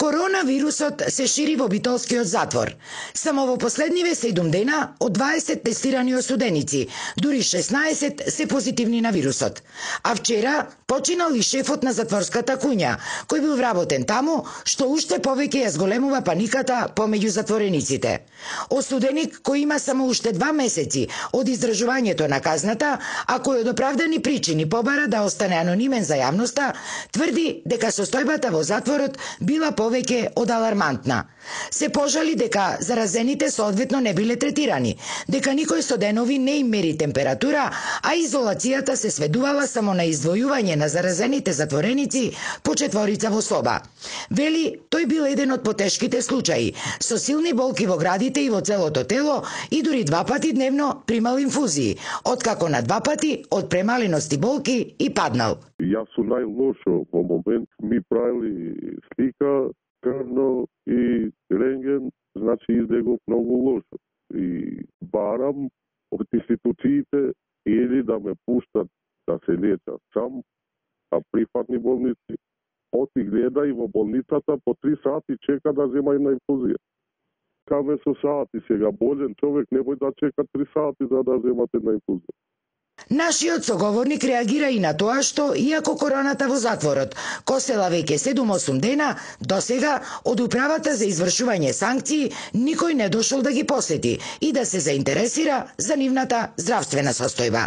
Коронавирусот се шири во Битолскиот затвор. Само во последниве 7 дена од 20 тестирани осуденици, дури 16 се позитивни на вирусот. А вчера починал и шефот на затворската куња, кој бил вработен таму, што уште повеќе ја зголемува паниката помеѓу затворениците. Осуденик кој има само уште 2 месеци од издржувањето на казната, а кој од оправдани причини побара да остане анонимен за јавноста, тврди дека состојбата во затворот била повеќе од алармантна. Се пожали дека заразените соодветно не биле третирани, дека никој со денови не им мери температура, а изолацијата се сведувала само на издвојување на заразените затвореници по четворица во соба. Вели, тој бил еден од потешките случаи, со силни болки во градите и во целото тело и дури 2 пати дневно примал инфузии, откако на 2 пати од премаленост и болки и паднал. Јас сум најлошо во момент, ми правили слика, крвно и рентген, значи излегов многу лошо. И барам од институциите или да ме пуштат да се лечам сам, а прифатни болници оти гледа и во болницата по 3 сати чека да зема една инфузија. Каме со сати сега, болен човек не може да чека 3 сати за да земат една инфузија. Нашиот соговорник реагира и на тоа што, иако короната во затворот косела веќе 7-8 дена, досега од управата за извршување санкции никој не дошол да ги посети и да се заинтересира за нивната здравствена состојба.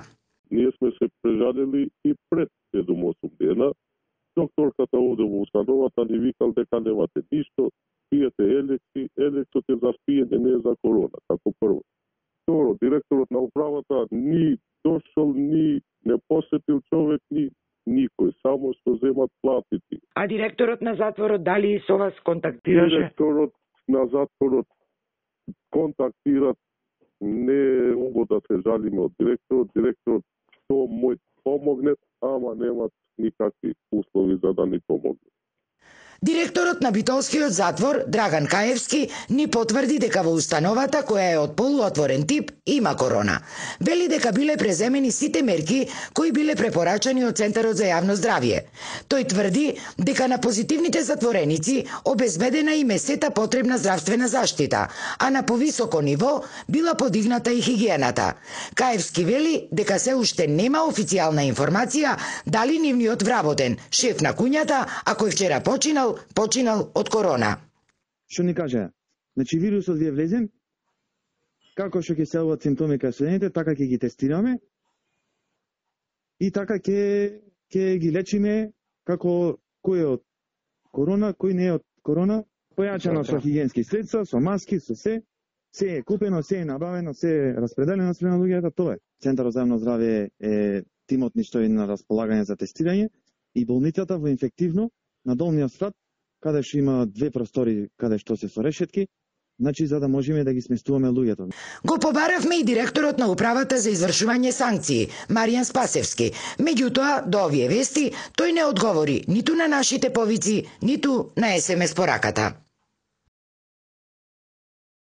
Ние сме се прежалели и пред 7-8 дена. Докторката овде во установата ни викал дека немате ништо, пиете елекси, елексот е за спиење, не е за корона, како прво. Второ, директорот на управата ни дошол, ни не посетил човек, ни никој, само што земат платити. А директорот на затворот дали со вас контактираше? Директорот на затворот контактират, не е убаво да се жалиме од директорот. Директорот што мој помогне, ама немат никакви услови за да ни помогне. Директорот на Битолскиот затвор, Драган Каевски, ни потврди дека во установата, која е од полуотворен тип, има корона. Вели дека биле преземени сите мерки кои биле препорачани од Центарот за јавно здравје. Тој тврди дека на позитивните затвореници обезбедена им е сета потребна здравствена заштита, а на повисоко ниво била подигната и хигиената. Каевски вели дека се уште нема официјална информација дали нивниот вработен, шеф на куњата, а кој вчера починал од корона. Што ни кажа? Значи вирусот ви е влезен, како што ќе се јавуваат симптоми кај студентите, така ќе ги тестираме и така ќе ги лечиме како кој е од корона, кој не е од корона, појачано со хигиенски средства, со маски, со се е купено, се е набавено, се е распределено спрема луѓето, тоа е. Центарот за јавно здравје е тимот ни што е на располагање за тестирање и болницата во инфективно на долниот спрат, каде што има 2 простори, каде што се со решетки, значи за да можеме да ги сместуваме луѓето. Го побаравме и директорот на управата за извршување санкции, Маријан Спасевски. Меѓутоа, до овие вести, тој не одговори ниту на нашите повици, ниту на СМС пораката.